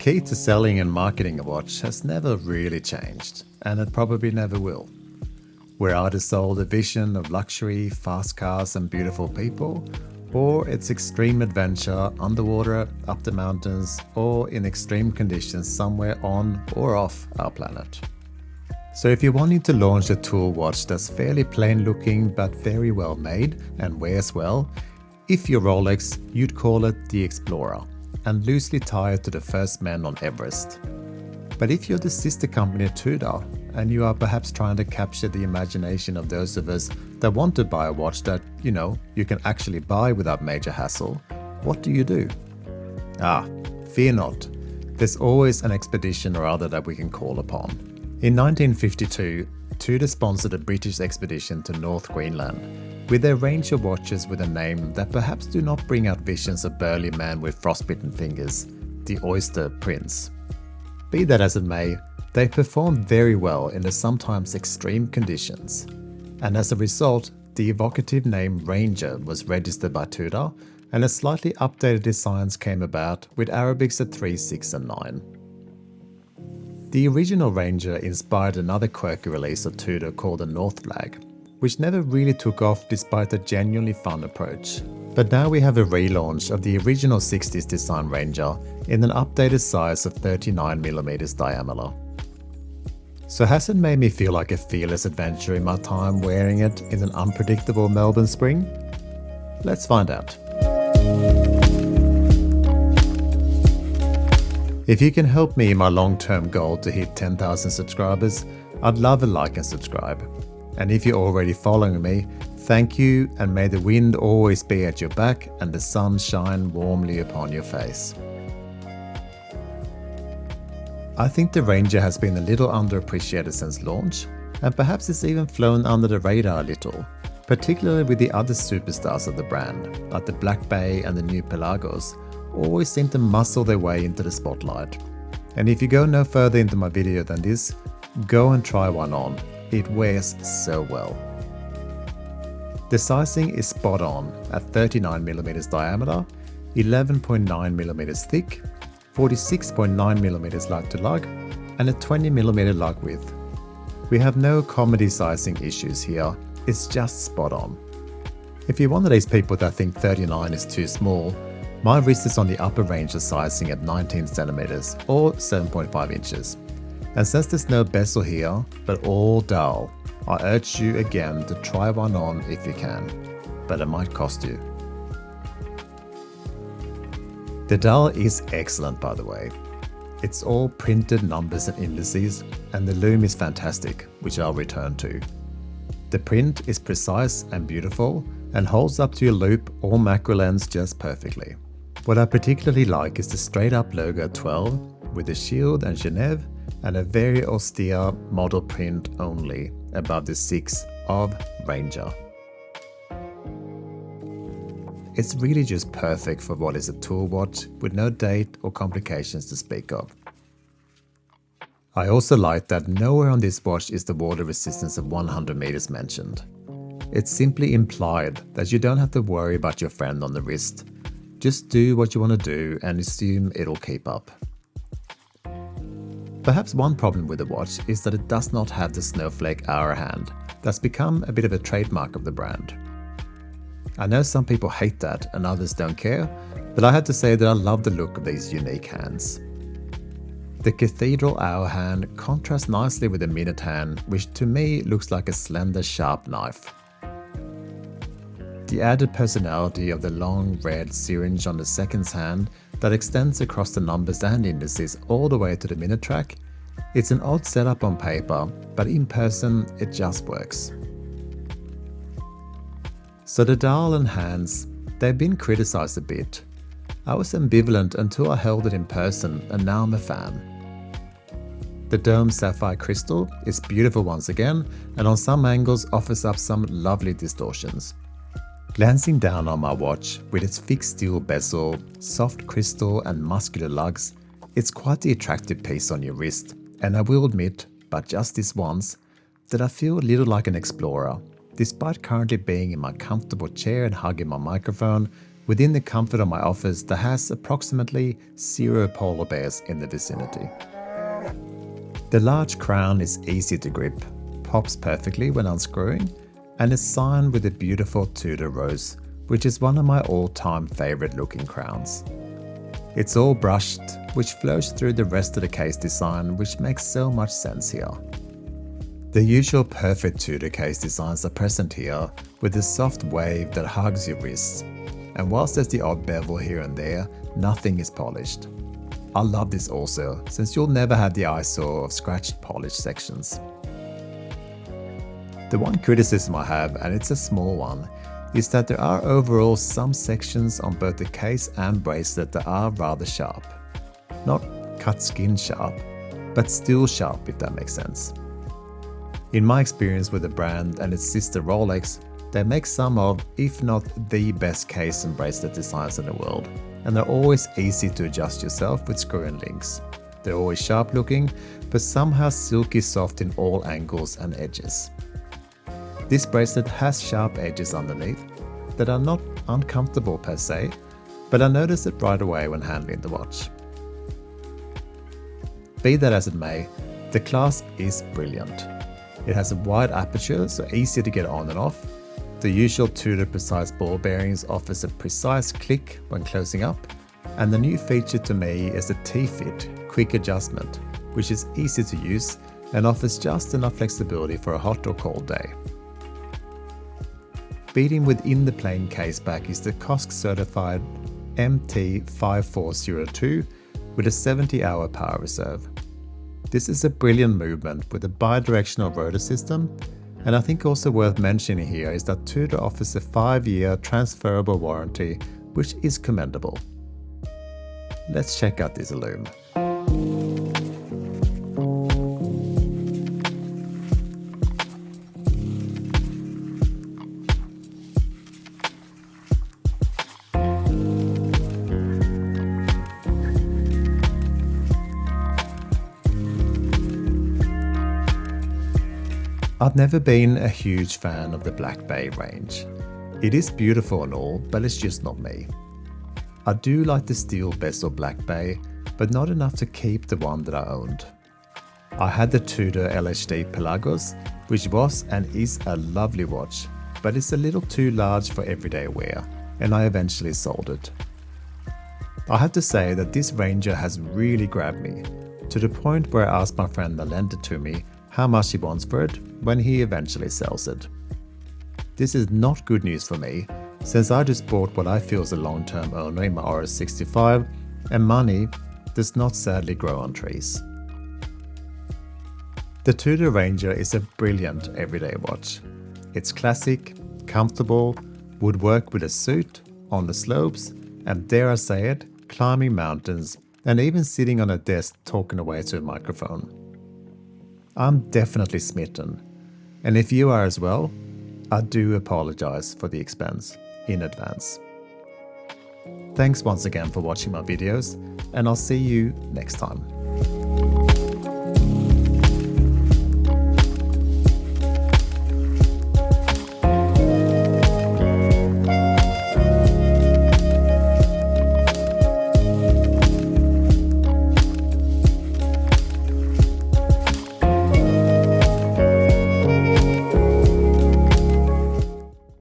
key to selling and marketing a watch has never really changed, and it probably never will. We're either sold a vision of luxury, fast cars and beautiful people, or it's extreme adventure underwater, up the mountains, or in extreme conditions somewhere on or off our planet. So if you're wanting to launch a tool watch that's fairly plain looking but very well made and wears well, if you're Rolex, you'd call it the Explorer, and loosely tie it to the first men on Everest. But if you're the sister company Tudor, and you are perhaps trying to capture the imagination of those of us that want to buy a watch that, you can actually buy without major hassle, what do? Fear not. There's always an expedition or other that we can call upon. In 1952, Tudor sponsored a British expedition to North Greenland with a range of watches with a name that perhaps do not bring out visions of burly men with frostbitten fingers, the Oyster Prince. Be that as it may, they performed very well in the sometimes extreme conditions, and as a result, the evocative name Ranger was registered by Tudor, and a slightly updated designs came about with Arabics at 3, 6 and 9. The original Ranger inspired another quirky release of Tudor called the North Flag, which never really took off despite a genuinely fun approach. But now we have a relaunch of the original 60s design Ranger in an updated size of 39mm diameter. So has it made me feel like a fearless adventurer in my time wearing it in an unpredictable Melbourne spring? Let's find out. If you can help me in my long-term goal to hit 10,000 subscribers, I'd love a like and subscribe. And if you're already following me, thank you, and may the wind always be at your back and the sun shine warmly upon your face. I think the Ranger has been a little underappreciated since launch, and perhaps it's even flown under the radar a little, particularly with the other superstars of the brand, like the Black Bay and the new Pelagos, always seem to muscle their way into the spotlight. And if you go no further into my video than this, go and try one on. It wears so well. The sizing is spot on at 39mm diameter, 11.9mm thick, 46.9mm lug to lug, and a 20mm lug width. We have no comedy sizing issues here, it's just spot on. If you're one of these people that think 39 is too small, my wrist is on the upper range of sizing at 19cm or 7.5 inches. And since there's no bezel here, but all dial, I urge you again to try one on if you can, but it might cost you. The dial is excellent, by the way. It's all printed numbers and indices, and the lume is fantastic, which I'll return to. The print is precise and beautiful, and holds up to your loop or macro lens just perfectly. What I particularly like is the straight up logo 12 with the shield and Genève, and a very austere model print only above the 6 of Ranger. It's really just perfect for what is a tool watch with no date or complications to speak of. I also like that nowhere on this watch is the water resistance of 100 meters mentioned. It's simply implied that you don't have to worry about your friend on the wrist. Just do what you want to do and assume it'll keep up. Perhaps one problem with the watch is that it does not have the snowflake hour hand that's become a bit of a trademark of the brand. I know some people hate that and others don't care, but I have to say that I love the look of these unique hands. The cathedral hour hand contrasts nicely with the minute hand, which to me looks like a slender sharp knife. The added personality of the long red syringe on the seconds hand that extends across the numbers and indices all the way to the minute track. It's an odd setup on paper, but in person it just works. So the dial and hands, they've been criticized a bit. I was ambivalent until I held it in person, and now I'm a fan. The dome sapphire crystal is beautiful once again, and on some angles offers up some lovely distortions. Glancing down on my watch, with its fixed steel bezel, soft crystal and muscular lugs, it's quite the attractive piece on your wrist, and I will admit, but just this once, that I feel a little like an explorer, despite currently being in my comfortable chair and hugging my microphone, within the comfort of my office that has approximately 0 polar bears in the vicinity. The large crown is easy to grip, pops perfectly when unscrewing, and is signed with a beautiful Tudor rose, which is one of my all-time favorite looking crowns. It's all brushed, which flows through the rest of the case design, which makes so much sense here. The usual perfect Tudor case designs are present here, with a soft wave that hugs your wrists. And whilst there's the odd bevel here and there, nothing is polished. I love this also, since you'll never have the eyesore of scratched polished sections. The one criticism I have, and it's a small one, is that there are overall some sections on both the case and bracelet that are rather sharp. Not cut skin sharp, but still sharp, if that makes sense. In my experience with the brand and its sister Rolex, they make some of, if not the best case and bracelet designs in the world, and they're always easy to adjust yourself with screw-in links. They're always sharp looking, but somehow silky soft in all angles and edges. This bracelet has sharp edges underneath that are not uncomfortable per se, but I noticed it right away when handling the watch. Be that as it may, the clasp is brilliant. It has a wide aperture, so easy to get on and off. The usual Tudor precise ball bearings offers a precise click when closing up, and the new feature to me is the T-Fit quick adjustment, which is easy to use and offers just enough flexibility for a hot or cold day. Beating within the plain case back is the COSC certified MT5402 with a 70-hour power reserve. This is a brilliant movement with a bi-directional rotor system, and I think also worth mentioning here is that Tudor offers a 5-year transferable warranty, which is commendable. Let's check out this Lume. I've never been a huge fan of the Black Bay range. It is beautiful and all, but it's just not me. I do like the steel bezel Black Bay, but not enough to keep the one that I owned. I had the Tudor LHD Pelagos, which was and is a lovely watch, but it's a little too large for everyday wear, and I eventually sold it. I have to say that this Ranger has really grabbed me, to the point where I asked my friend that lent it to me how much he wants for it when he eventually sells it. This is not good news for me, since I just bought what I feel is a long-term owner in my RS65, and money does not sadly grow on trees. The Tudor Ranger is a brilliant everyday watch. It's classic, comfortable, would work with a suit, on the slopes, and dare I say it, climbing mountains, and even sitting on a desk talking away to a microphone. I'm definitely smitten, and if you are as well, I do apologize for the expense in advance. Thanks once again for watching my videos, and I'll see you next time.